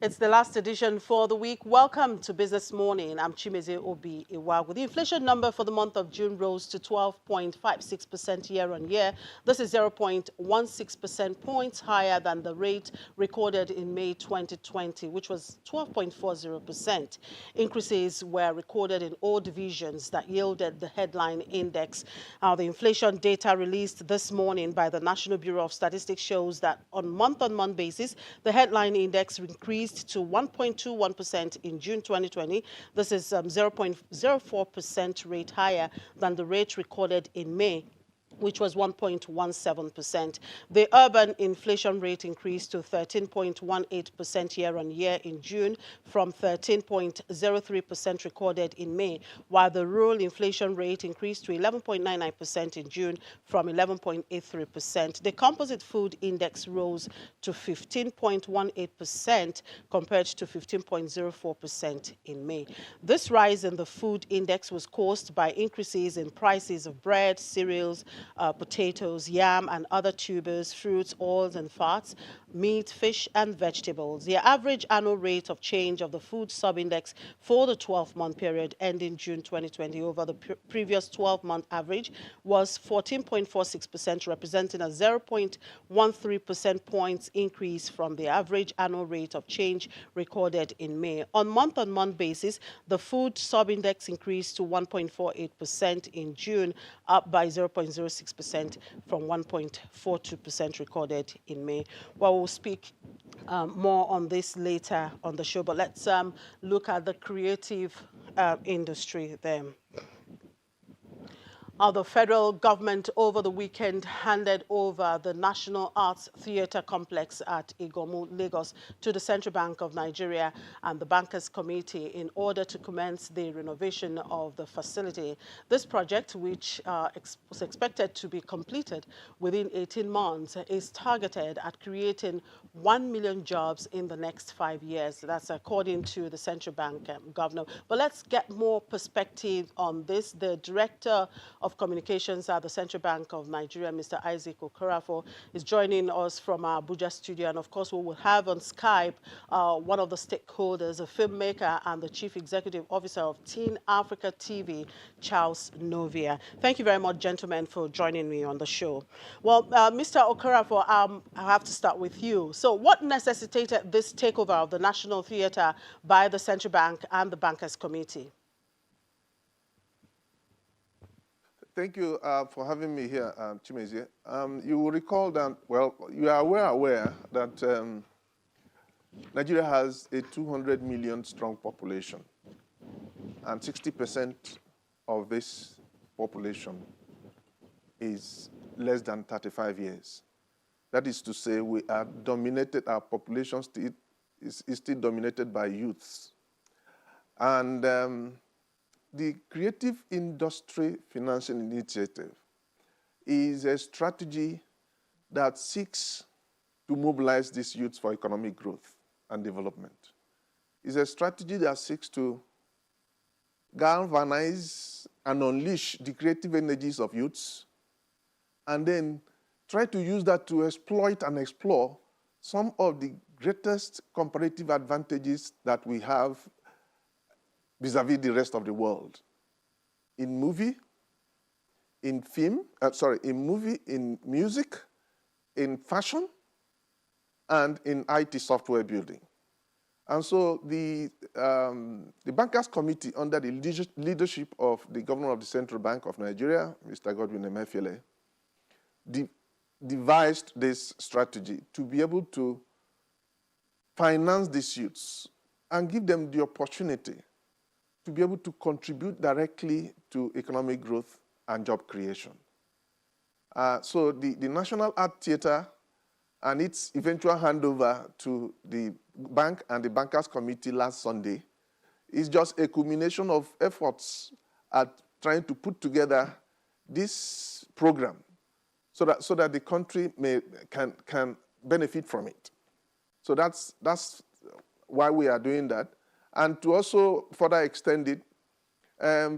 It's the last edition for the week. Welcome to Business Morning. I'm Chimeze Obi Iwagu. The inflation number for the month of June rose to 12.56% year-on-year. This is 0.16% points higher than the rate recorded in May 2020, which was 12.40%. Increases were recorded in all divisions that yielded the headline index. The inflation data released this morning by the National Bureau of Statistics shows that on month-on-month basis, the headline index increased to 1.21% in June 2020. This is 0.04% rate higher than the rate recorded in May, which was 1.17%. The urban inflation rate increased to 13.18% year-on-year in June from 13.03% recorded in May, while the rural inflation rate increased to 11.99% in June from 11.83%. The composite food index rose to 15.18% compared to 15.04% in May. This rise in the food index was caused by increases in prices of bread, cereals, potatoes, yam and other tubers, fruits, oils and fats, meat, fish and vegetables. The average annual rate of change of the food subindex for the 12-month period ending June 2020 over the previous 12-month average was 14.46%, representing a 0.13% points increase from the average annual rate of change recorded in May. On month-on-month basis, the food subindex increased to 1.48% in June, up by 0.06% from 1.42% recorded in May. Well, we'll speak more on this later on the show, but let's look at the creative industry then. The federal government over the weekend handed over the National Arts Theatre Complex at Igomu, Lagos, to the Central Bank of Nigeria and the Bankers Committee in order to commence the renovation of the facility. This project, which was expected to be completed within 18 months, is targeted at creating 1 million jobs in the next 5 years. That's according to the Central Bank governor. But let's get more perspective on this. The Director of Communications at the Central Bank of Nigeria, Mr. Isaac Okorafor, is joining us from our Abuja studio. And of course, we will have on Skype one of the stakeholders, a filmmaker and the Chief Executive Officer of Teen Africa TV, Charles Novia. Thank you very much, gentlemen, for joining me on the show. Well, Mr. Okorafor, I have to start with you. So what necessitated this takeover of the National Theatre by the Central Bank and the Bankers Committee? Thank you for having me here, Chimeze. You will recall that, well, you are aware that Nigeria has a 200 million strong population, and 60% of this population is less than 35 years. That is to say, we are dominated, our population is still dominated by youths. And the Creative Industry Financing Initiative is a strategy that seeks to mobilize these youths for economic growth and development. It's a strategy that seeks to galvanize and unleash the creative energies of youths and then try to use that to exploit and explore some of the greatest comparative advantages that we have vis-a-vis the rest of the world. In movie, in in music, in fashion, and in IT software building. And so the Bankers Committee, under the leadership of the Governor of the Central Bank of Nigeria, Mr. Godwin Emefiele, devised this strategy to be able to finance these youths and give them the opportunity to be able to contribute directly to economic growth and job creation. So the National Art Theatre and its eventual handover to the bank and the Bankers Committee last Sunday is just a culmination of efforts at trying to put together this program so that the country can benefit from it. So that's why we are doing that. And to also further extend it,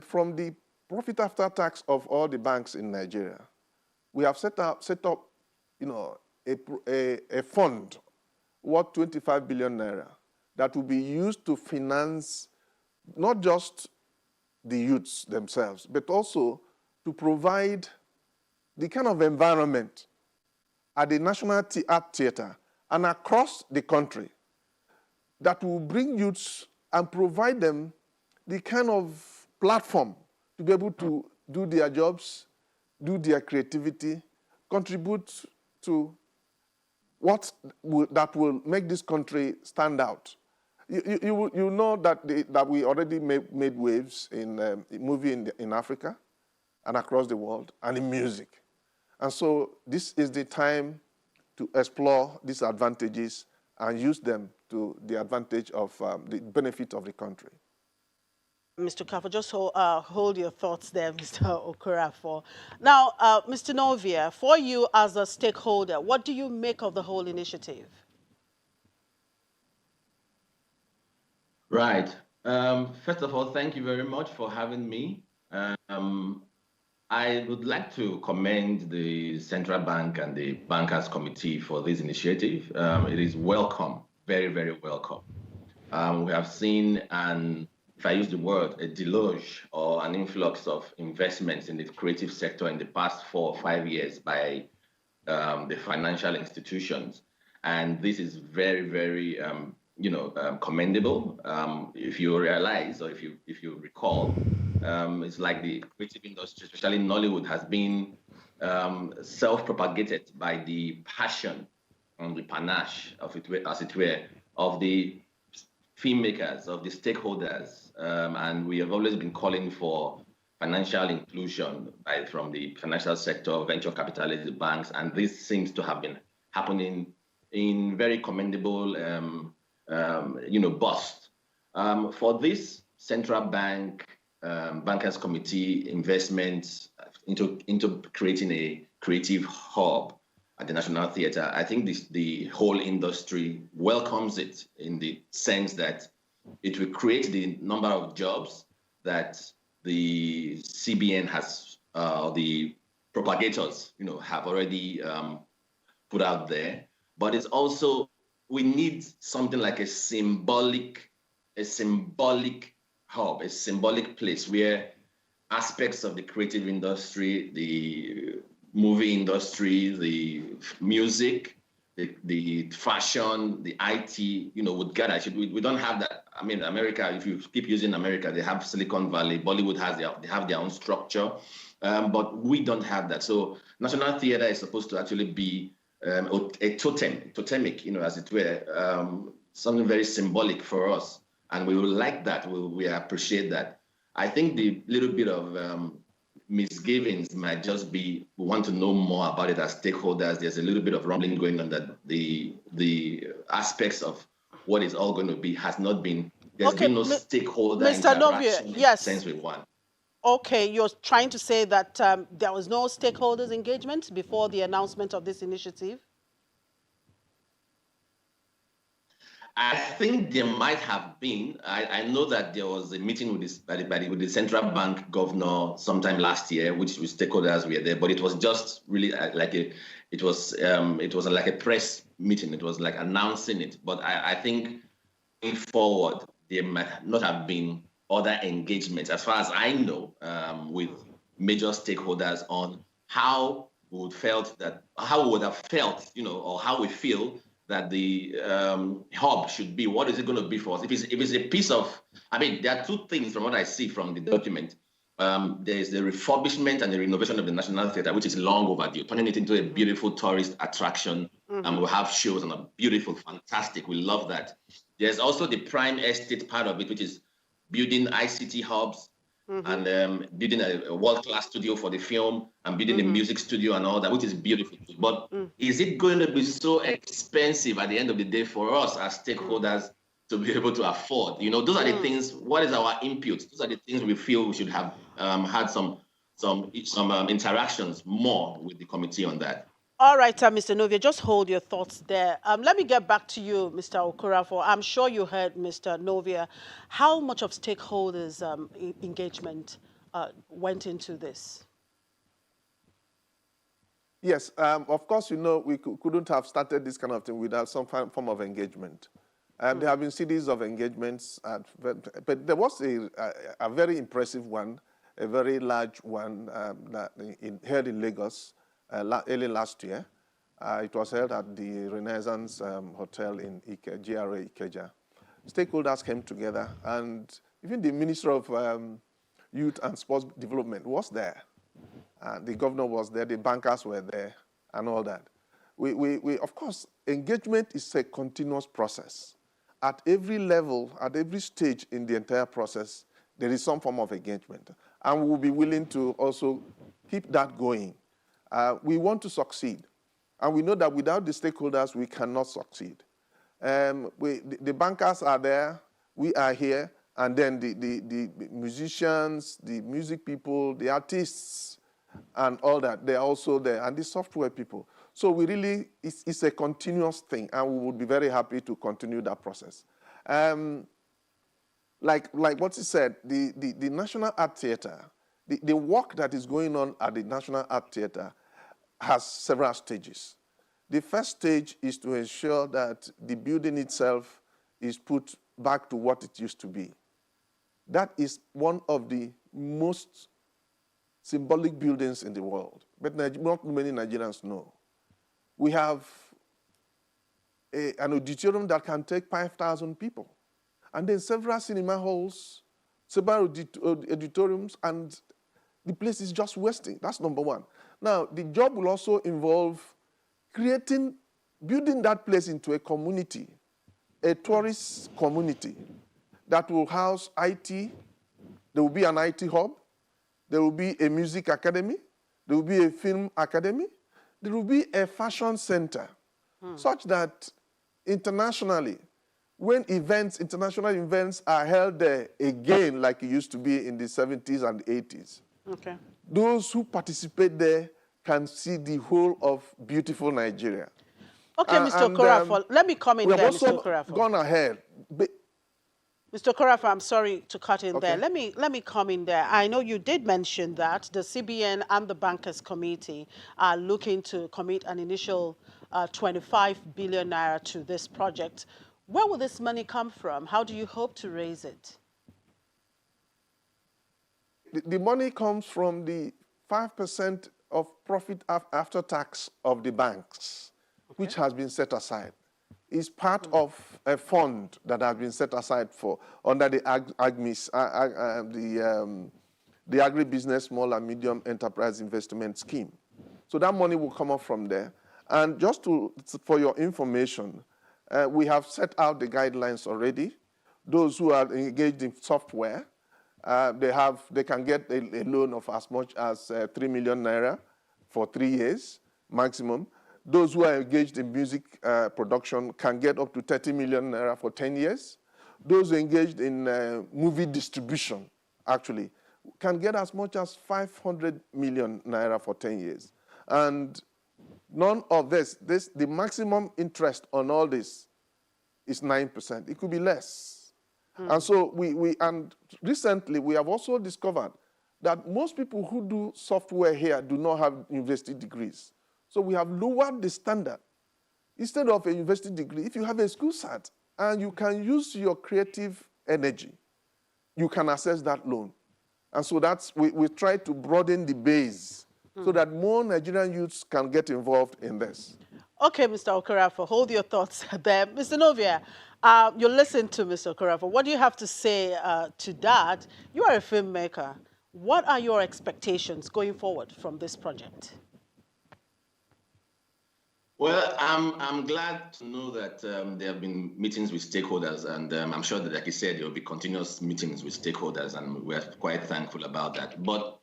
from the profit after tax of all the banks in Nigeria, we have set up a fund worth 25 billion naira that will be used to finance not just the youths themselves, but also to provide the kind of environment at the National Art Theatre and across the country that will bring youths and provide them the kind of platform to be able to do their jobs, do their creativity, contribute to that will make this country stand out. You know that we already made waves in movie in Africa and across the world and in music. And so this is the time to explore these advantages and use them to the advantage of the benefit of the country. Mr. Okafor, just hold your thoughts there, Mr. Okorafor. Now, Mr. Novia, for you as a stakeholder, what do you make of the whole initiative? Right. First of all, thank you very much for having me. I would like to commend the Central Bank and the Bankers Committee for this initiative. It is welcome, very, very welcome. We have seen if I use the word, a deluge or an influx of investments in the creative sector in the past 4 or 5 years by the financial institutions. And this is very, very, commendable. If you realize, or if you recall, it's like the creative industry, especially Nollywood, has been self-propagated by the passion and the panache of it, as it were, of the filmmakers, of the stakeholders, and we have always been calling for financial inclusion from the financial sector, venture capitalists, the banks, and this seems to have been happening in very commendable, bursts. For this Central Bank Bankers Committee investment into creating a creative hub at the National Theatre, I think the whole industry welcomes it in the sense that it will create the number of jobs that the CBN has, the propagators, have already put out there. But it's also, we need something like a symbolic hub, a symbolic place where aspects of the creative industry, the movie industry, the music, the fashion, the IT, would gather. We don't have that. I mean, America, if you keep using America, they have Silicon Valley. Bollywood they have their own structure, but we don't have that. So National Theatre is supposed to actually be a totemic, as it were, something very symbolic for us. And we will like that. We appreciate that. I think the little bit of misgivings might just be, we want to know more about it as stakeholders. There's a little bit of rumbling going on that the aspects of what it's all going to be has not been, there's been no stakeholder Mr. interaction Novia, yes. Since we won. Okay, you're trying to say that there was no stakeholders engagement before the announcement of this initiative? I think there might have been. I know that there was a meeting with the central bank governor sometime last year, which with stakeholders were there, but it was just really it was like a press meeting. It was like announcing it. But I think going forward, there might not have been other engagements, as far as I know, with major stakeholders on how we would have felt, or how we feel that the hub should be. What is it going to be for us? If it's a piece of, there are two things from what I see from the document. There is the refurbishment and the renovation of the National Theatre, which is long overdue, turning it into a beautiful tourist attraction. And we'll have shows and a beautiful, fantastic. We love that. There's also the prime estate part of it, which is building ICT hubs and building a world-class studio for the film and building a music studio and all that, which is beautiful. But is it going to be so expensive at the end of the day for us as stakeholders to be able to afford? Those are the things. What is our input? Those are the things we feel we should have had some interactions more with the committee on that. All right, Mr. Novia, just hold your thoughts there. Let me get back to you, Mr. Okorafor. I'm sure you heard Mr. Novia. How much of stakeholders' engagement went into this? Yes, of course, we couldn't have started this kind of thing without some form of engagement. There have been series of engagements, but there was a very impressive one, a very large one held in Lagos early last year. It was held at the Renaissance Hotel in GRA Ikeja. Stakeholders came together, and even the Minister of Youth and Sports Development was there. The governor was there, the bankers were there, and all that. We of course, engagement is a continuous process. At every level, at every stage in the entire process, there is some form of engagement. And we will be willing to also keep that going. We want to succeed. And we know that without the stakeholders, we cannot succeed. The bankers are there, we are here, and then the musicians, the music people, the artists, and all that, they're also there, and the software people. So we really, it's a continuous thing, and we would be very happy to continue that process. Like what he said, the National Art Theatre, the work that is going on at the National Art Theatre has several stages. The first stage is to ensure that the building itself is put back to what it used to be. That is one of the most symbolic buildings in the world, but not many Nigerians know. We have an auditorium that can take 5,000 people, and then several cinema halls, several auditoriums, and the place is just wasting. That's number one. Now, the job will also involve building that place into a community, a tourist community that will house IT. There will be an IT hub. There will be a music academy. There will be a film academy. There will be a fashion center, such that internationally, when international events are held there again, like it used to be in the 70s and 80s, okay, those who participate there can see the whole of beautiful Nigeria. Okay, Mr. Okorafor, let me come in there, Mr. Okorafor. We have also gone ahead. Mr. Okorafor, I'm sorry to cut in Okay. there. Let me come in there. I know you did mention that the CBN and the Bankers Committee are looking to commit an initial 25 billion naira to this project. Where will this money come from? How do you hope to raise it? The money comes from the 5% of profit after tax of the banks, okay, which has been set aside. It's part of a fund that has been set aside for under the the Agribusiness Small and Medium Enterprise Investment Scheme. So that money will come up from there. And just for your information, we have set out the guidelines already. Those who are engaged in software, they can get a loan of as much as 3 million naira for 3 years maximum. Those who are engaged in music production can get up to 30 million naira for 10 years. Those engaged in movie distribution, actually, can get as much as 500 million naira for 10 years. And none of the maximum interest on all this is 9%. It could be less. And so and recently we have also discovered that most people who do software here do not have university degrees. So we have lowered the standard. Instead of a university degree, if you have a school cert and you can use your creative energy, you can access that loan. And so we try to broaden the base so that more Nigerian youths can get involved in this. Okay, Mr. Okorafor, hold your thoughts there. Mr. Novia, you listen to Mr. Okorafor. What do you have to say to that? You are a filmmaker. What are your expectations going forward from this project? Well, I'm glad to know that there have been meetings with stakeholders, and I'm sure that, like you said, there will be continuous meetings with stakeholders, and we're quite thankful about that. But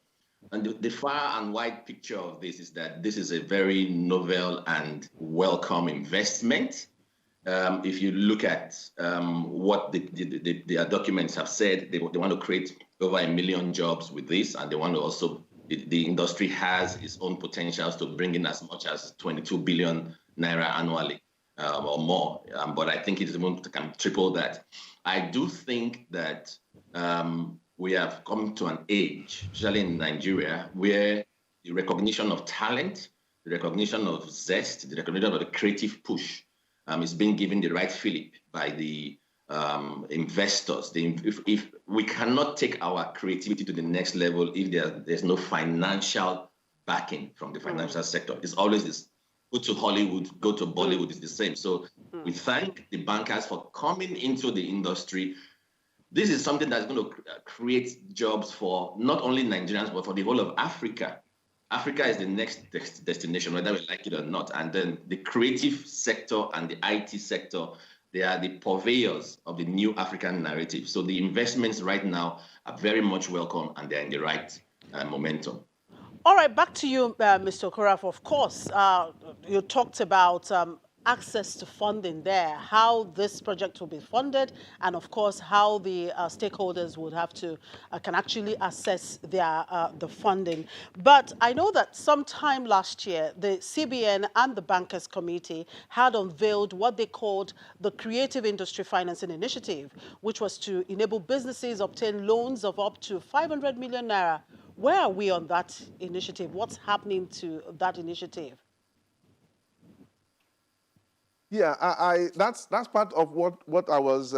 the far and wide picture of this is that this is a very novel and welcome investment. If you look at what the documents have said, they want to create over 1 million jobs with this, and they want to also, the industry has its own potentials to bring in as much as 22 billion naira annually or more. But I think it is going to triple that. I do think that we have come to an age, especially in Nigeria, where the recognition of talent, the recognition of zest, the recognition of the creative push is being given the right fillip by the investors. If we cannot take our creativity to the next level if there's no financial backing from the financial sector. It's always this: go to Hollywood, go to Bollywood, it's the same. So we thank the bankers for coming into the industry. This is something that's going to create jobs for not only Nigerians, but for the whole of Africa. Africa is the next destination, whether we like it or not. And then the creative sector and the IT sector, they are the purveyors of the new African narrative. So the investments right now are very much welcome, and they're in the right momentum. All right, back to you, Mr. Okorafor. Of course, you talked about access to funding there, how this project will be funded, and of course how the stakeholders would have to can actually assess their the funding. But I know that sometime last year the CBN and the Bankers Committee had unveiled what they called the Creative Industry Financing Initiative, which was to enable businesses obtain loans of up to 500 million naira. Where are we on that initiative? What's happening to that initiative? Yeah, that's part of what I was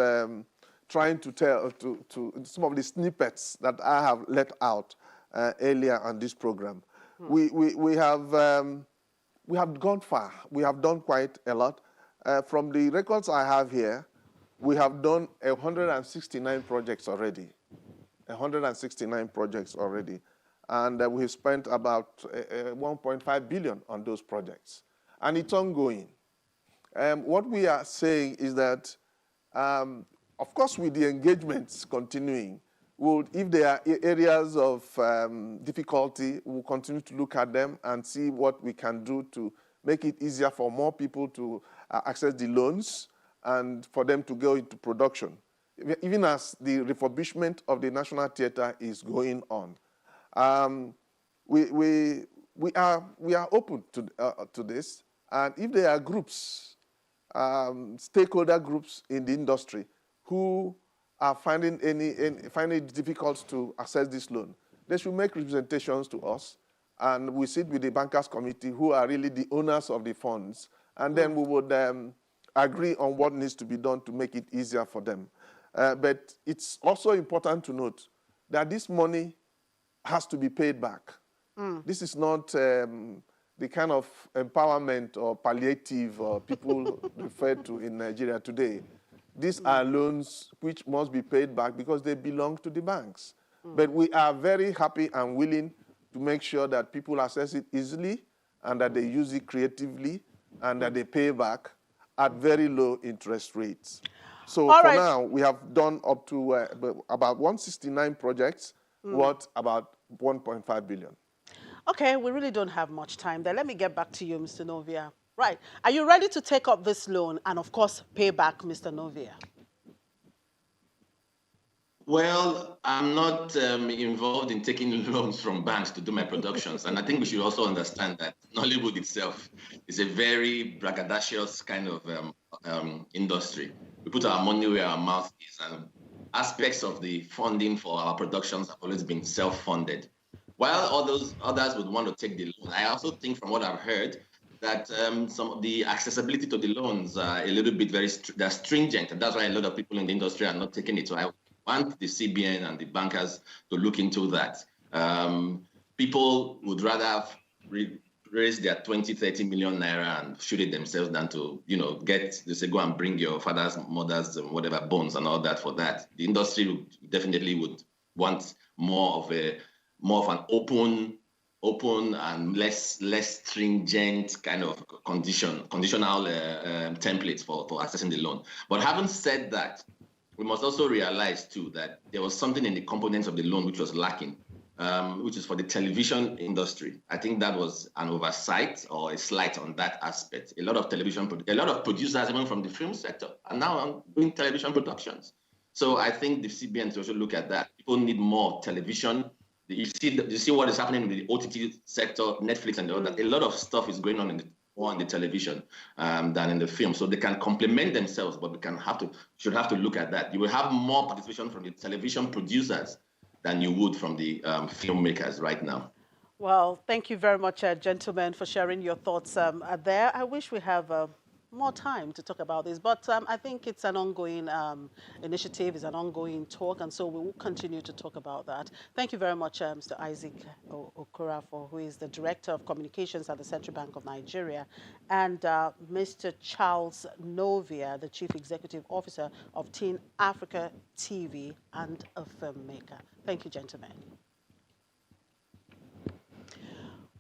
trying to tell to some of the snippets that I have let out earlier on this program. We have gone far. We have done quite a lot. From the records I have here, we have done 169 projects already. 169 projects already, and we've spent about 1.5 billion on those projects, and it's ongoing. What we are saying is that, of course, with the engagements continuing, if there are areas of difficulty, we'll continue to look at them and see what we can do to make it easier for more people to access the loans and for them to go into production, even as the refurbishment of the National Theatre is going on. We are open to this, and if there are groups, stakeholder groups in the industry who are finding it difficult to access this loan, they should make representations to us, and we sit with the Bankers Committee, who are really the owners of the funds, and then we would agree on what needs to be done to make it easier for them. But it's also important to note that this money has to be paid back. This is not the kind of empowerment or palliative people refer to in Nigeria today. These are loans which must be paid back because they belong to the banks. But we are very happy and willing to make sure that people access it easily and that they use it creatively and that they pay back at very low interest rates. So for now, we have done up to about 169 projects worth about 1.5 billion. Okay, we really don't have much time there. Let me get back to you, Mr. Novia. Right. Are you ready to take up this loan and, of course, pay back, Mr. Novia? Well, I'm not involved in taking loans from banks to do my productions. And I think we should also understand that Nollywood itself is a very braggadocious kind of industry. We put our money where our mouth is, and aspects of the funding for our productions have always been self-funded. While others would want to take the loan, I also think from what I've heard that some of the accessibility to the loans are a little bit they're stringent, and that's why a lot of people in the industry are not taking it. So I want the CBN and the bankers to look into that. People would rather raise their 20, 30 million naira and shoot it themselves than to, they say, go and bring your father's, mother's, whatever bones and all that for that. The industry definitely would want more of an open and less stringent kind of conditional templates for accessing the loan. But having said that, we must also realize too that there was something in the components of the loan which was lacking, which is for the television industry. I think that was an oversight or a slight on that aspect. A lot of producers, even from the film sector, are now doing television productions. So I think the CBN should also look at that. People need more television. You see what is happening in the OTT sector, Netflix and all that. A lot of stuff is going on more on the television than in the film. So they can complement themselves, but we should have to look at that. You will have more participation from the television producers than you would from the filmmakers right now. Well, thank you very much, gentlemen, for sharing your thoughts there. I wish we have more time to talk about this, but I think it's an ongoing initiative, it's an ongoing talk, and so we will continue to talk about that. Thank you very much, Mr. Isaac Okorafor, who is the Director of Communications at the Central Bank of Nigeria, and Mr. Charles Novia, the Chief Executive Officer of Teen Africa TV and a filmmaker. Thank you, gentlemen.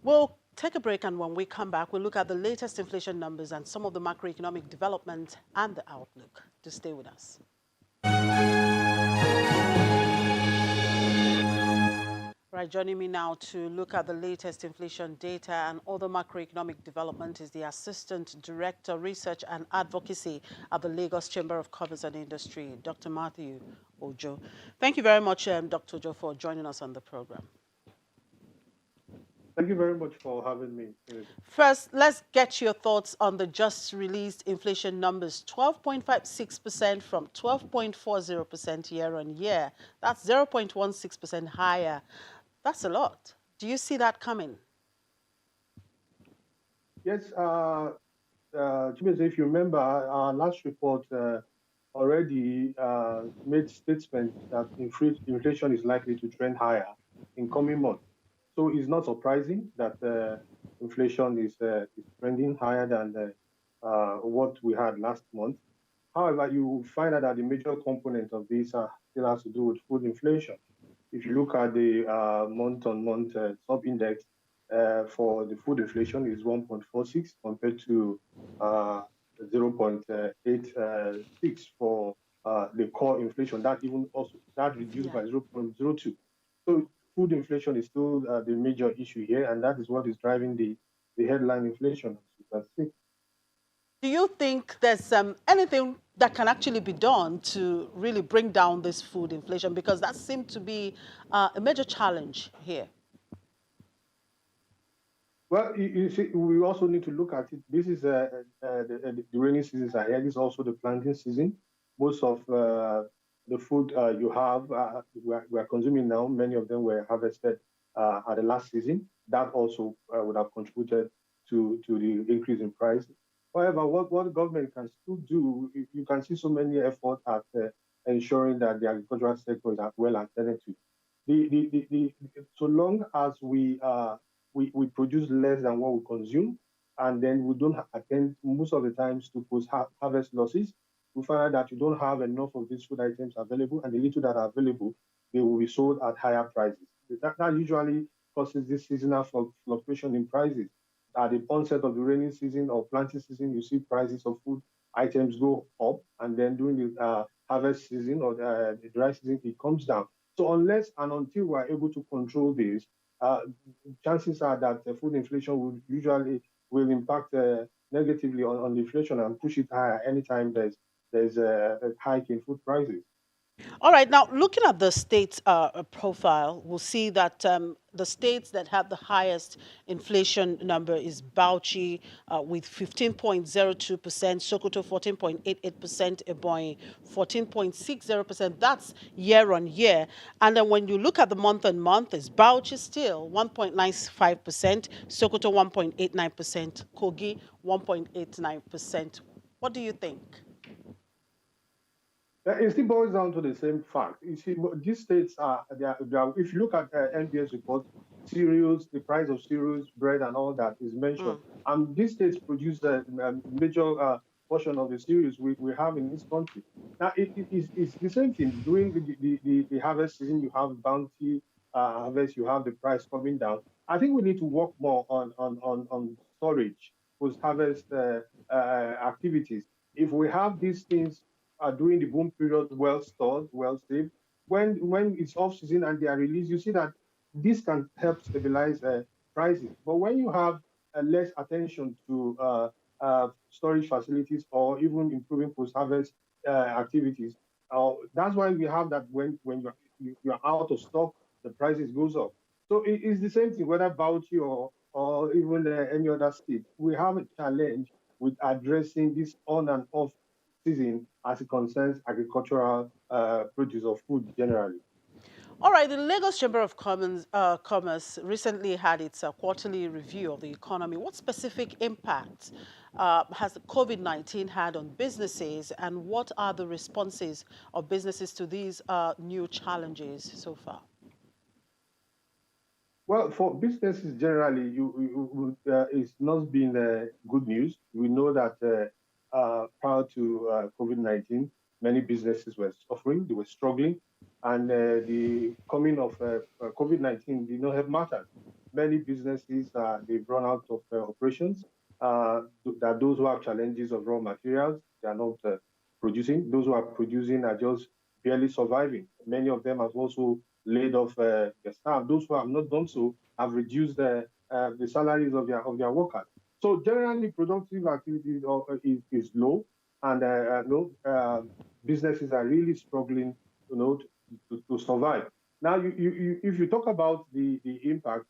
We'll take a break, and when we come back, we'll look at the latest inflation numbers and some of the macroeconomic development and the outlook. Just stay with us. Right, joining me now to look at the latest inflation data and other macroeconomic development is the Assistant Director, Research and Advocacy at the Lagos Chamber of Commerce and Industry, Dr. Matthew Ojo. Thank you very much, Dr. Ojo, for joining us on the program. Thank you very much for having me. First, let's get your thoughts on the just released inflation numbers. 12.56% from 12.40% year on year. That's 0.16% higher. That's a lot. Do you see that coming? Yes, if you remember, our last report already made statements that inflation is likely to trend higher in coming months. So it's not surprising that inflation is trending higher than what we had last month. However, you will find out that the major component of this still has to do with food inflation. If you look at the month-on-month sub-index for the food inflation is 1.46 compared to 0.86 for the core inflation. That reduced by 0.02. So food inflation is still the major issue here, and that is what is driving the headline inflation, as you can see. Do you think there's anything that can actually be done to really bring down this food inflation? Because that seemed to be a major challenge here. Well, you see, we also need to look at it. This is the rainy seasons are here. This is also the planting season. Most of the food you have, we are consuming now, many of them were harvested at the last season. That also would have contributed to the increase in price. However, what the government can still do, you can see so many efforts at ensuring that the agricultural sector is well attended to. So long as we produce less than what we consume, and then we don't attend most of the times to post-harvest losses, we find out that you don't have enough of these food items available, and the little that are available, they will be sold at higher prices. That usually causes this seasonal fluctuation in prices. At the onset of the rainy season or planting season, you see prices of food items go up, and then during the harvest season or the dry season, it comes down. So unless and until we are able to control this, chances are that food inflation will impact negatively on inflation and push it higher anytime there's a hike in food prices. All right, now looking at the states profile, we'll see that the states that have the highest inflation number is Bauchi with 15.02%, Sokoto 14.88%, Ebonyi 14.60%. That's year on year. And then when you look at the month on month, it's Bauchi still 1.95%, Sokoto 1.89%, Kogi 1.89%. What do you think? It still boils down to the same fact. You see, these states if you look at NBS report, cereals, the price of cereals, bread, and all that is mentioned. And these states produce a major portion of the cereals we have in this country. Now, it's the same thing. During the harvest season, you have bounty harvest, you have the price coming down. I think we need to work more on storage, post-harvest activities. If we have these things during the boom period, well stored, well saved. When it's off season and they are released, you see that this can help stabilize prices. But when you have less attention to storage facilities or even improving post-harvest activities, that's why we have that when you're out of stock, the prices goes up. So it's the same thing, whether Bauchi or even any other state. We have a challenge with addressing this on and off season as it concerns agricultural produce of food generally. All right, the Lagos Chamber of Commerce recently had its quarterly review of the economy. What specific impact has the COVID-19 had on businesses, and what are the responses of businesses to these new challenges so far? Well, for businesses generally, it's not been good news. We know that prior to COVID-19, many businesses were suffering, they were struggling, and the coming of COVID-19 did not have matters. Many businesses, they've run out of operations. That those who have challenges of raw materials, they are not producing. Those who are producing are just barely surviving. Many of them have also laid off their staff. Those who have not done so have reduced the salaries of their workers. So generally, productive activity is low, and businesses are really struggling, to survive. Now, if you talk about the impact,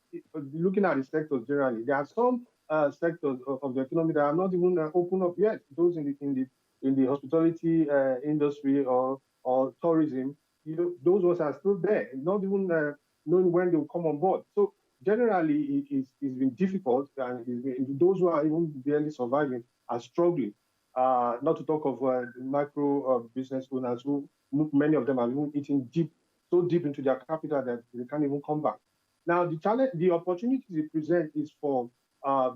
looking at the sectors generally, there are some sectors of the economy that are not even open up yet. Those in the hospitality industry or tourism, those ones are still there, not even knowing when they will come on board. So generally, it's been difficult, and those who are even barely surviving are struggling. Not to talk of micro business owners who many of them are even eating so deep into their capital that they can't even come back. Now, the challenge, the opportunities it presents is for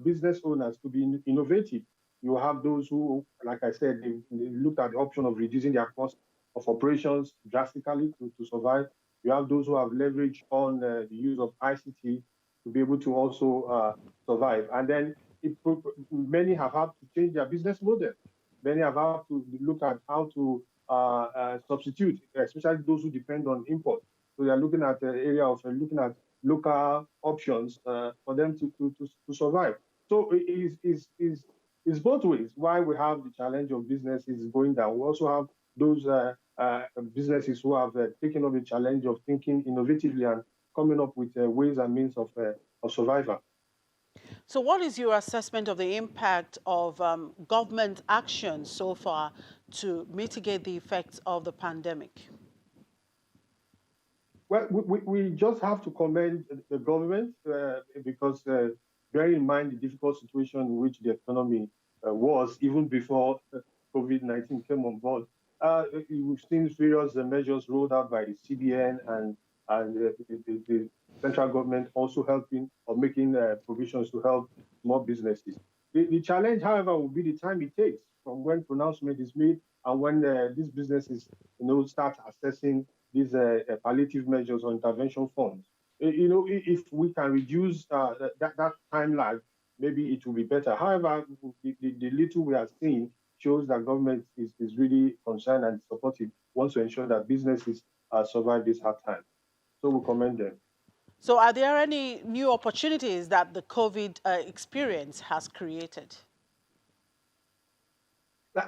business owners to be innovative. You have those who, like I said, they looked at the option of reducing their cost of operations drastically to survive. You have those who have leveraged on the use of ICT to be able to also survive. And then many have had to change their business model. Many have had to look at how to substitute, especially those who depend on import. So they are looking at the area of looking at local options for them to survive. So it's both ways. Why we have the challenge of businesses going down. We also have those businesses who have taken up the challenge of thinking innovatively and coming up with ways and means of survival. So what is your assessment of the impact of government action so far to mitigate the effects of the pandemic? Well, we just have to commend the government because bearing in mind the difficult situation in which the economy was even before COVID-19 came on board, we've seen various measures rolled out by the CBN and the central government also helping or making provisions to help small businesses. The challenge, however, will be the time it takes from when pronouncement is made and when these businesses, start assessing these palliative measures or intervention funds. If we can reduce that time lag, maybe it will be better. However, the little we are seeing shows that government is really concerned and supportive, wants to ensure that businesses survive this hard time. So we commend them. So are there any new opportunities that the COVID experience has created?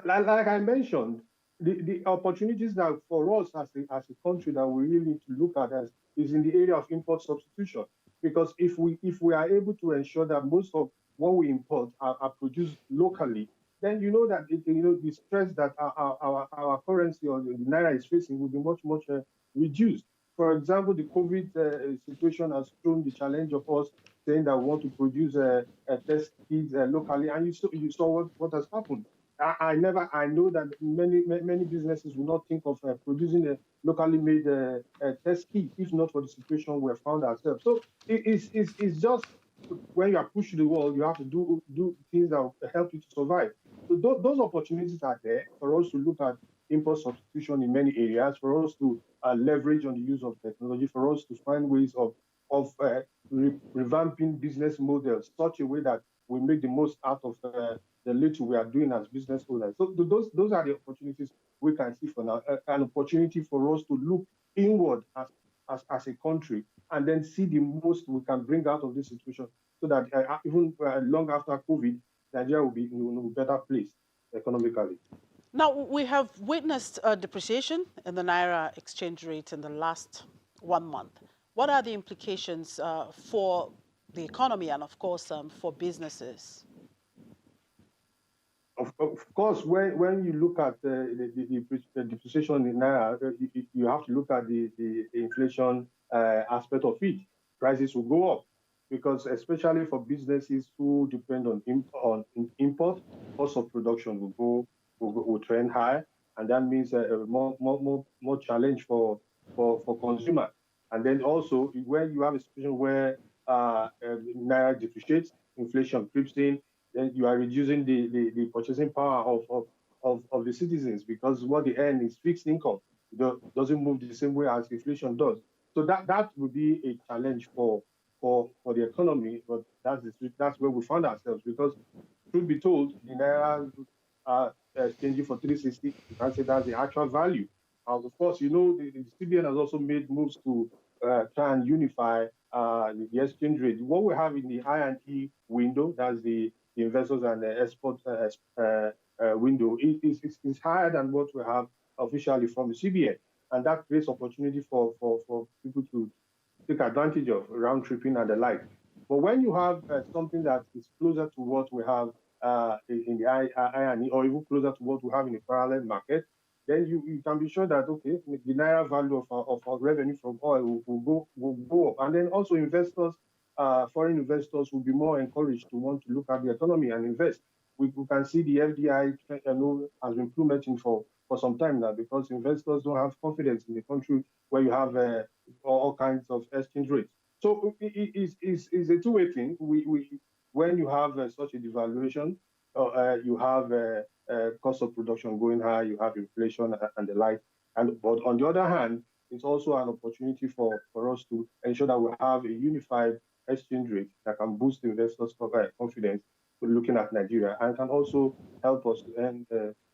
Like I mentioned, the opportunities that for us as a country that we really need to look at is in the area of import substitution. Because if we are able to ensure that most of what we import are produced locally, then you know that the stress that our currency or the naira is facing will be much reduced. For example, the COVID situation has shown the challenge of us saying that we want to produce test kits locally, and you saw what has happened. I know that many businesses will not think of producing a locally made test kit if not for the situation we have found ourselves. So it's just when you are pushed to the wall, you have to do things that will help you to survive. So those opportunities are there for us to look at import substitution in many areas, for us to leverage on the use of technology, for us to find ways of revamping business models such a way that we make the most out of the little we are doing as business owners. So those are the opportunities we can see for now. An opportunity for us to look inward as a country and then see the most we can bring out of this situation, so that even long after COVID, Nigeria will be in a better place economically. Now, we have witnessed a depreciation in the naira exchange rate in the last 1 month. What are the implications for the economy and, of course, for businesses? Of course, when you look at the depreciation in naira, you have to look at the inflation aspect of it. Prices will go up because, especially for businesses who depend on import, cost of production will trend high, and that means more challenge for consumers. And then also, when you have a situation where naira depreciates, inflation creeps in, then you are reducing the purchasing power of the citizens, because what they earn is fixed income. It doesn't move the same way as inflation does. So that would be a challenge for the economy, but that's where we found ourselves, because truth be told, the naira exchanging for 360, you can't say that's the actual value. Of course, you know, the CBN has also made moves to try and unify the exchange rate. What we have in the I&E window, that's the investors and the export window, is higher than what we have officially from the CBN. And that creates opportunity for people to take advantage of round tripping and the like. But when you have something that is closer to what we have in the I&E, or even closer to what we have in the parallel market, then you can be sure that, okay, the naira value of our revenue from oil will go up. And then also investors, foreign investors will be more encouraged to want to look at the economy and invest. We can see the FDI has been plummeting for some time now, because investors don't have confidence in the country where you have all kinds of exchange rates. So it's a two-way thing. When you have such a devaluation, you have cost of production going high, you have inflation and the like. But on the other hand, it's also an opportunity for us to ensure that we have a unified exchange rate that can boost investors' confidence looking at Nigeria, and can also help us to earn,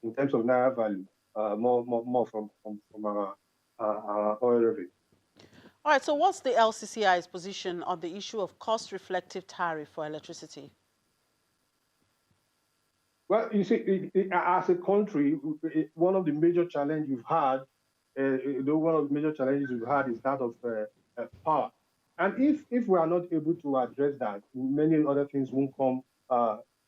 in terms of naira value, more from our oil revenue. All right, so what's the LCCI's position on the issue of cost-reflective tariff for electricity? Well, you see, as a country, one of the major challenges we've had, one of the major challenges we've had is that of power. And if we are not able to address that, many other things won't come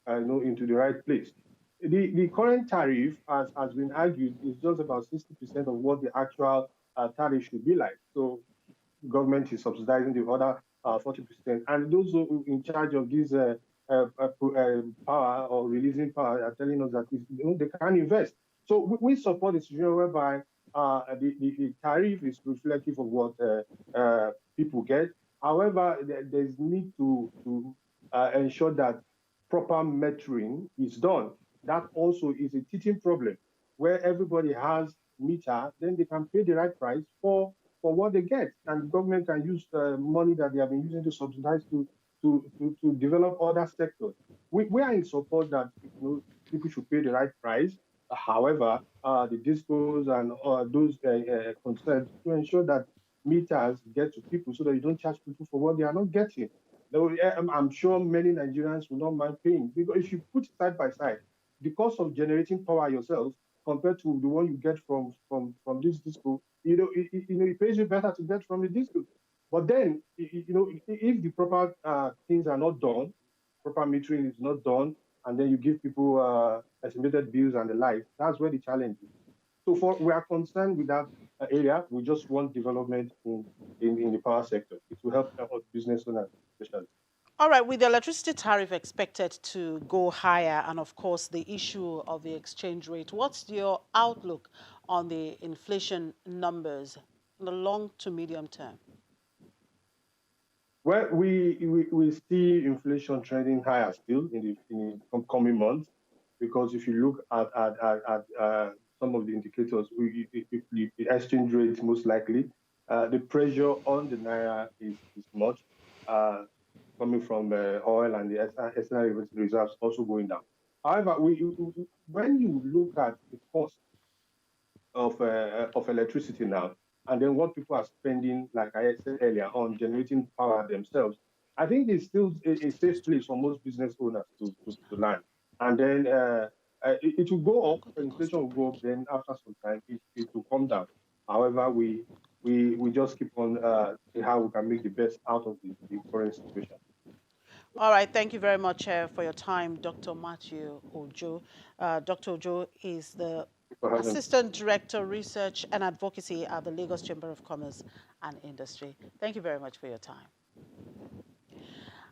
into the right place. The current tariff, as has been argued, is just about 60% of what the actual tariff should be like. So government is subsidizing the other 40%. And those who in charge of this power or releasing power are telling us that they can't invest. So we support a situation whereby the tariff is reflective of what people get. However, there's need to ensure that proper metering is done. That also is a teaching problem, where everybody has meter, then they can pay the right price for what they get, and the government can use the money that they have been using to subsidize to develop other sectors. We are in support that people should pay the right price. However, the discos and those concerned to ensure that meters get to people so that you don't charge people for what they are not getting. I'm sure many Nigerians will not mind paying, because if you put it side by side, the cost of generating power yourself compared to the one you get from this disco, it pays you better to get from the disco. But then, if the proper things are not done, proper metering is not done, and then you give people estimated bills and the like, that's where the challenge is. So we are concerned with that area. We just want development in the power sector. It will help our business owners, especially. All right, with the electricity tariff expected to go higher, and of course the issue of the exchange rate, what's your outlook on the inflation numbers in the long to medium term? Well, we see inflation trending higher still in the coming months, because if you look at some of the indicators, the exchange rate most likely, the pressure on the naira is much. Coming from oil and the external reserves also going down. However, when you look at the cost of electricity now, and then what people are spending, like I said earlier, on generating power themselves, I think it's still a safe place for most business owners to land. And then it will go up, inflation will go up, then after some time, it will come down. However, we just keep on see how we can make the best out of the current situation. All right, thank you very much for your time, Dr. Matthew Ojo. Dr. Ojo is the for having me. Assistant Director, Research and Advocacy at the Lagos Chamber of Commerce and Industry. Thank you very much for your time.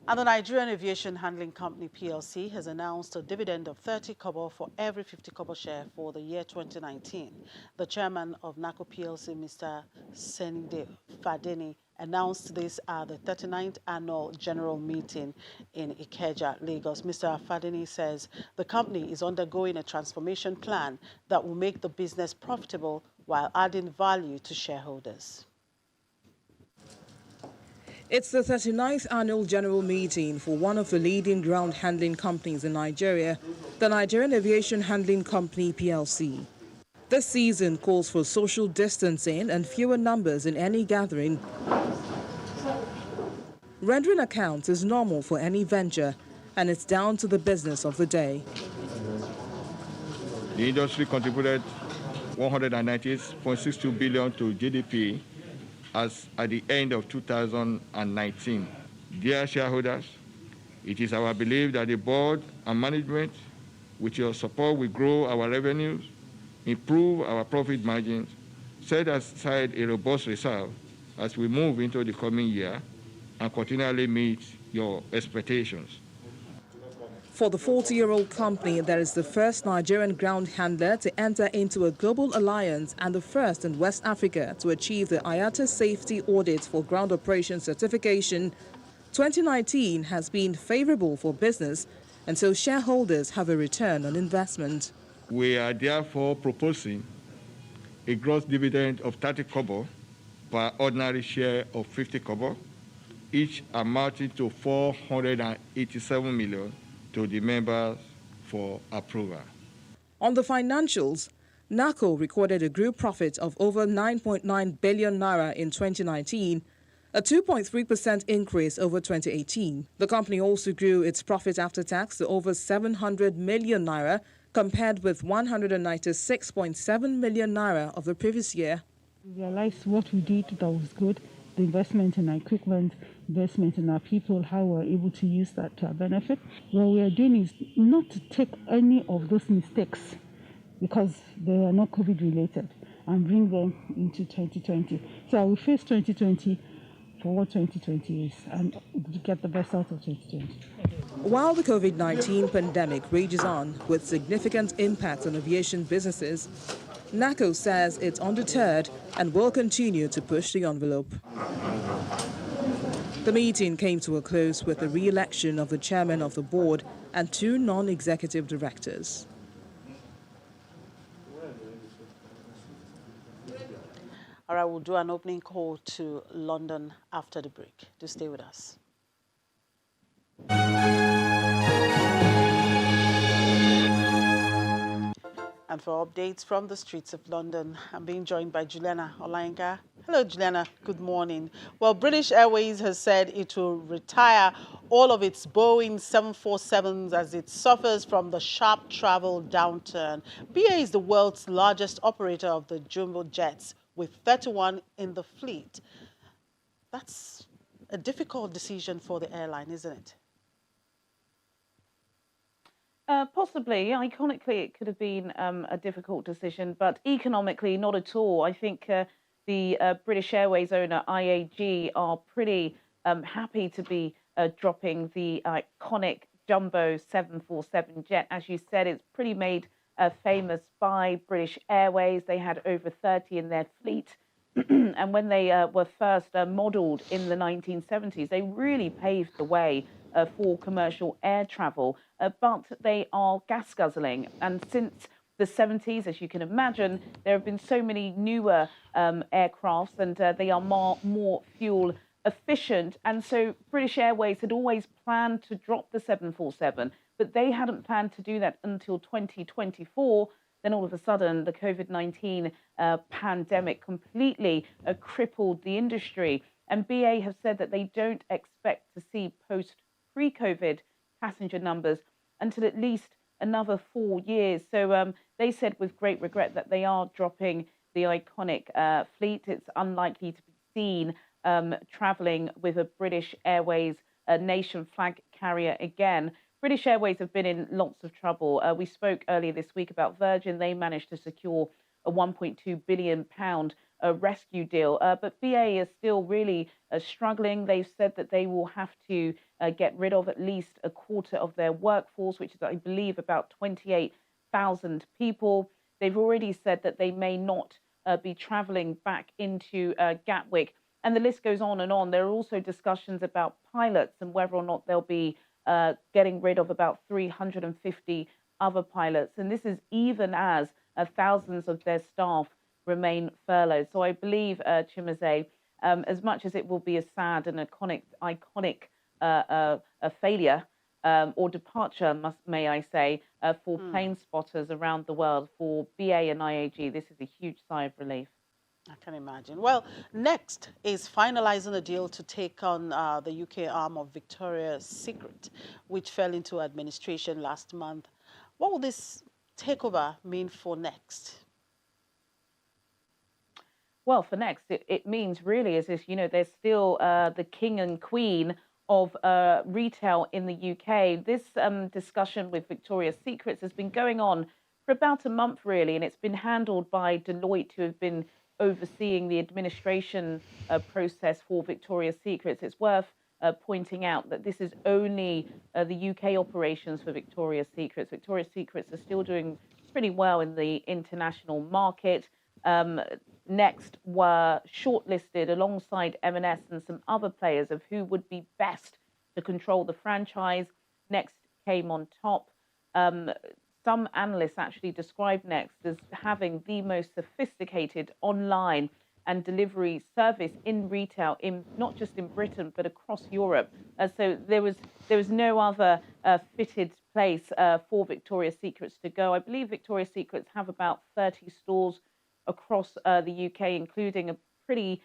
And the Nigerian Aviation Handling Company PLC has announced a dividend of 30 kobo for every 50 kobo share for the year 2019. The chairman of NACO PLC, Mr. Senide Fadeni, announced this at the 39th annual general meeting in Ikeja, Lagos. Mr. Fadeni says the company is undergoing a transformation plan that will make the business profitable while adding value to shareholders. It's the 39th annual general meeting for one of the leading ground handling companies in Nigeria, the Nigerian Aviation Handling Company PLC. This season calls for social distancing and fewer numbers in any gathering. Rendering accounts is normal for any venture, and it's down to the business of the day. The industry contributed 198.62 billion to GDP as at the end of 2019. Dear shareholders, it is our belief that the board and management, with your support, will grow our revenues, improve our profit margins, set aside a robust reserve as we move into the coming year, and continually meet your expectations. For the 40-year-old company, that is the first Nigerian ground handler to enter into a global alliance and the first in West Africa to achieve the IATA Safety Audit for Ground Operations Certification, 2019 has been favorable for business, and so shareholders have a return on investment. We are therefore proposing a gross dividend of 30 kobo per ordinary share of 50 kobo, each amounting to 487 million to the members for approval. On the financials, NACO recorded a group profit of over 9.9 billion naira in 2019, a 2.3% increase over 2018. The company also grew its profit after tax to over 700 million naira, compared with 196.7 million naira of the previous year. We realized what we did that was good, the investment in our equipment, investment in our people, how we're able to use that to our benefit. What we are doing is not to take any of those mistakes, because they are not COVID related, and bring them into 2020. So I will face 2020 for what 2020 is and get the best out of 2020. While the COVID-19 pandemic rages on with significant impact on aviation businesses, NACO says it's undeterred and will continue to push the envelope. The meeting came to a close with the re-election of the chairman of the board and 2 non-executive directors. All right, we'll do an opening call to London after the break. Do stay with us. And for updates from the streets of London, I'm being joined by Juliana Olainga. Hello, Juliana. Good morning. Well, British Airways has said it will retire all of its Boeing 747s as it suffers from the sharp travel downturn. BA is the world's largest operator of the jumbo jets, with 31 in the fleet. That's a difficult decision for the airline, isn't it? Possibly. Iconically, it could have been a difficult decision, but economically, not at all. I think the British Airways owner, IAG, are pretty happy to be dropping the iconic jumbo 747 jet. As you said, it's pretty made famous by British Airways. They had over 30 in their fleet. And when they were first modelled in the 1970s, they really paved the way for commercial air travel, but they are gas guzzling. And since the 70s, as you can imagine, there have been so many newer aircrafts, and they are more fuel efficient. And so British Airways had always planned to drop the 747, but they hadn't planned to do that until 2024. Then all of a sudden, the COVID-19 pandemic completely crippled the industry. And BA have said that they don't expect to see pre-COVID passenger numbers until at least another 4 years. So they said with great regret that they are dropping the iconic fleet. It's unlikely to be seen travelling with a British Airways nation flag carrier again. British Airways have been in lots of trouble. We spoke earlier this week about Virgin. They managed to secure a £1.2 billion rescue deal. But BA is still really struggling. They've said that they will have to get rid of at least a quarter of their workforce, which is, I believe, about 28,000 people. They've already said that they may not be travelling back into Gatwick. And the list goes on and on. There are also discussions about pilots and whether or not they'll be getting rid of about 350 other pilots. And this is even as thousands of their staff remain furloughed. So I believe, Chimezie, as much as it will be a sad and iconic failure or departure, may I say, for plane spotters around the world, for BA and IAG, this is a huge sigh of relief. I can imagine. Well, next is finalizing a deal to take on the UK arm of Victoria's Secret, which fell into administration last month. What will this takeover mean for Next? Well, for Next, it means really is this, there's still the king and queen of retail in the UK. This discussion with Victoria's Secrets has been going on for about a month, really, and it's been handled by Deloitte, who have been overseeing the administration process for Victoria's Secrets. It's worth pointing out that this is only the UK operations for Victoria's Secrets. Victoria's Secrets are still doing pretty well in the international market. Next were shortlisted alongside M&S and some other players of who would be best to control the franchise. Next came on top. Some analysts actually describe Next as having the most sophisticated online and delivery service in retail, in not just in Britain but across Europe. So there was no other fitted place for Victoria's Secrets to go. I believe Victoria's Secrets have about 30 stores across the UK, including a pretty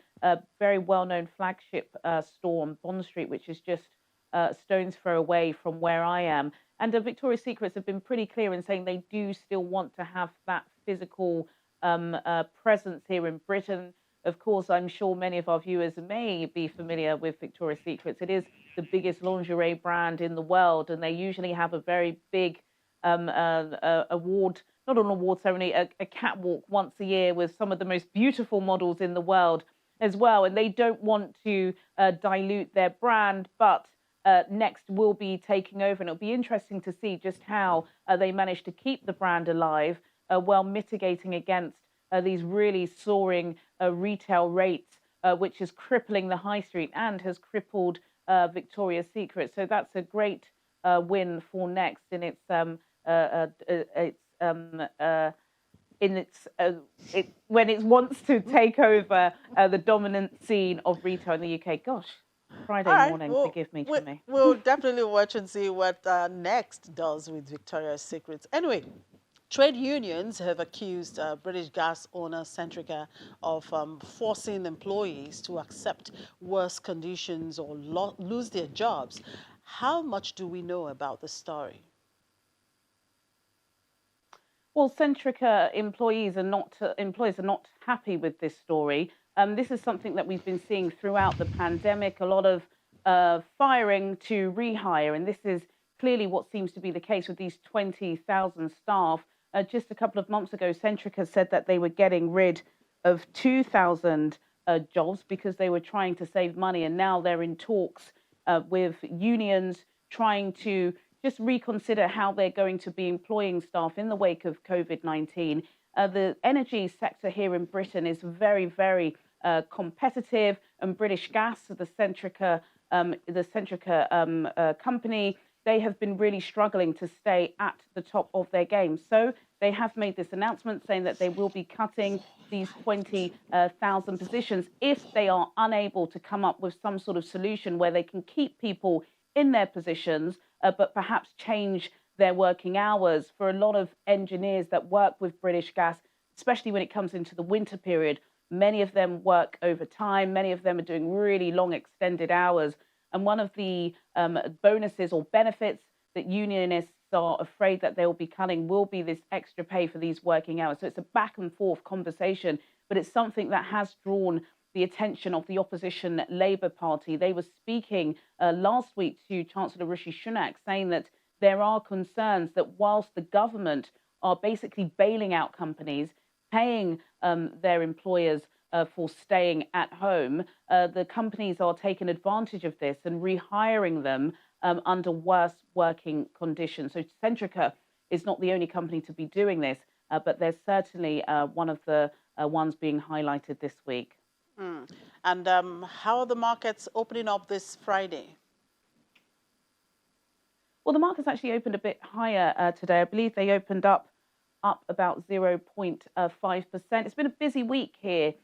very well-known flagship store on Bond Street, which is just a stone's throw away from where I am. And Victoria's Secrets have been pretty clear in saying they do still want to have that physical presence here in Britain. Of course, I'm sure many of our viewers may be familiar with Victoria's Secrets. It is the biggest lingerie brand in the world, and they usually have a very big award, not an award ceremony, a catwalk once a year with some of the most beautiful models in the world as well. And they don't want to dilute their brand, but Next will be taking over, and it'll be interesting to see just how they manage to keep the brand alive while mitigating against these really soaring retail rates, which is crippling the high street and has crippled Victoria's Secret. So that's a great win for Next in its when it wants to take over the dominant scene of retail in the UK. Gosh. Friday morning, forgive me, Jimmy. We'll definitely watch and see what Next does with Victoria's Secret. Anyway, trade unions have accused British gas owner Centrica of forcing employees to accept worse conditions or lose their jobs. How much do we know about the story? Well, Centrica employees are not happy with this story. This is something that we've been seeing throughout the pandemic, a lot of firing to rehire, and this is clearly what seems to be the case with these 20,000 staff. Just a couple of months ago, Centrica said that they were getting rid of 2,000 jobs because they were trying to save money, and now they're in talks with unions trying to just reconsider how they're going to be employing staff in the wake of COVID-19. The energy sector here in Britain is very, very competitive, and British Gas, the Centrica company, they have been really struggling to stay at the top of their game. So they have made this announcement saying that they will be cutting these 20,000 positions if they are unable to come up with some sort of solution where they can keep people in their positions, but perhaps change their working hours. For a lot of engineers that work with British Gas, especially when it comes into the winter period, many of them work overtime. Many of them are doing really long extended hours. And one of the bonuses or benefits that unionists are afraid that they will be cutting will be this extra pay for these working hours. So it's a back and forth conversation, but it's something that has drawn the attention of the opposition Labour Party. They were speaking last week to Chancellor Rishi Sunak, saying that there are concerns that whilst the government are basically bailing out companies, paying their employers for staying at home, the companies are taking advantage of this and rehiring them under worse working conditions. So Centrica is not the only company to be doing this, but there's certainly one of the ones being highlighted this week. And how are the markets opening up this Friday? Well, the markets actually opened a bit higher today. I believe they opened up about 0.5%. It's been a busy week here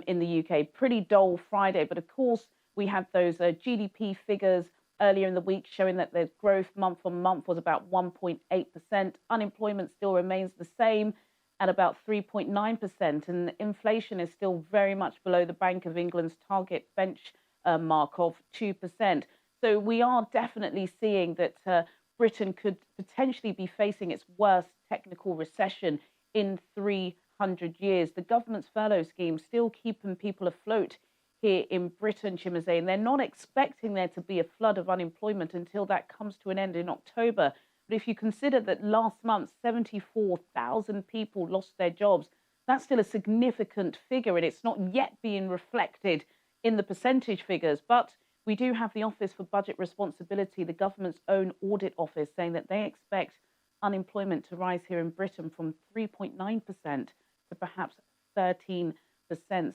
in the UK. Pretty dull Friday, but of course we had those GDP figures earlier in the week showing that the growth month on month was about 1.8%. Unemployment still remains the same at about 3.9%, and inflation is still very much below the Bank of England's target benchmark of 2%. So we are definitely seeing that Britain could potentially be facing its worst technical recession in 300 years. The government's furlough scheme still keeping people afloat here in Britain, Chimezie, and they're not expecting there to be a flood of unemployment until that comes to an end in October. But if you consider that last month 74,000 people lost their jobs, that's still a significant figure, and it's not yet being reflected in the percentage figures. But we do have the Office for Budget Responsibility, the government's own audit office, saying that they expect unemployment to rise here in Britain from 3.9% to perhaps 13%.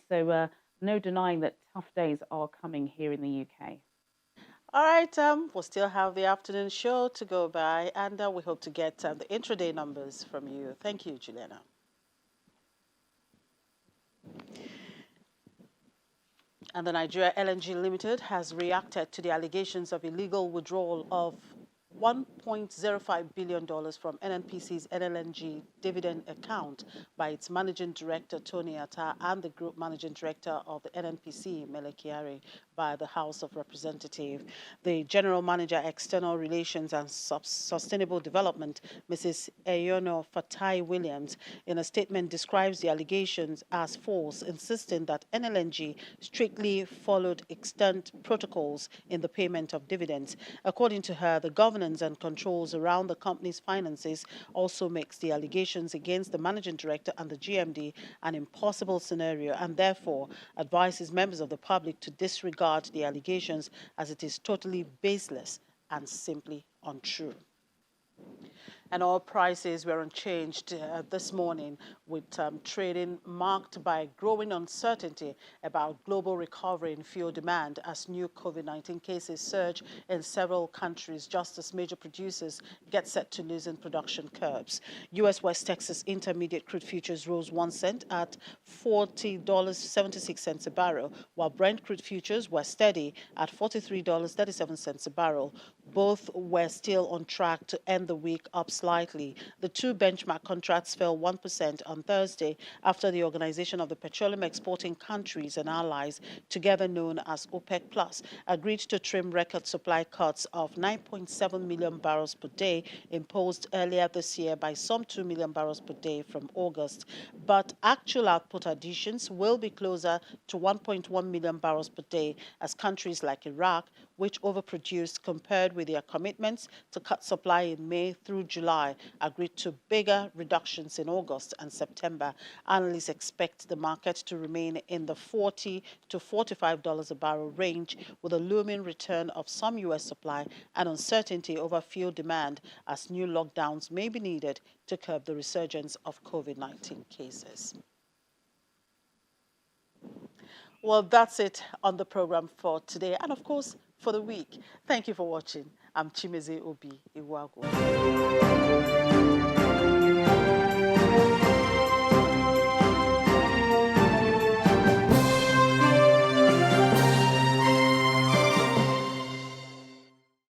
So no denying that tough days are coming here in the UK. All right, we'll still have the afternoon show to go by, and we hope to get the intraday numbers from you. Thank you, Juliana. And the Nigeria LNG Limited has reacted to the allegations of illegal withdrawal of $1.05 billion from NNPC's NLNG dividend account by its managing director, Tony Atta, and the group managing director of the NNPC, Lcci, by the House of Representatives. The General Manager, External Relations and Sustainable Development, Mrs. Eyono Fatai Williams, in a statement describes the allegations as false, insisting that NLNG strictly followed extant protocols in the payment of dividends. According to her, the governance and controls around the company's finances also makes the allegations against the managing director and the GMD an impossible scenario, and therefore advises members of the public to disregard the allegations as it is totally baseless and simply untrue. And oil prices were unchanged this morning, with trading marked by growing uncertainty about global recovery in fuel demand as new COVID-19 cases surge in several countries, just as major producers get set to loosen production curbs. U.S. West Texas Intermediate crude futures rose 1 cent at $40.76 a barrel, while Brent crude futures were steady at $43.37 a barrel. Both were still on track to end the week up slightly. The two benchmark contracts fell 1% on Thursday after the Organization of the Petroleum Exporting Countries and Allies, together known as OPEC+, agreed to trim record supply cuts of 9.7 million barrels per day imposed earlier this year by some 2 million barrels per day from August. But actual output additions will be closer to 1.1 million barrels per day as countries like Iraq, which overproduced compared with their commitments to cut supply in May through July, agreed to bigger reductions in August and September. Analysts expect the market to remain in the $40 to $45 a barrel range, with a looming return of some U.S. supply and uncertainty over fuel demand as new lockdowns may be needed to curb the resurgence of COVID-19 cases. Well, that's it on the program for today and, of course, for the week. Thank you for watching. I'm Chimezie Obi Iwagu.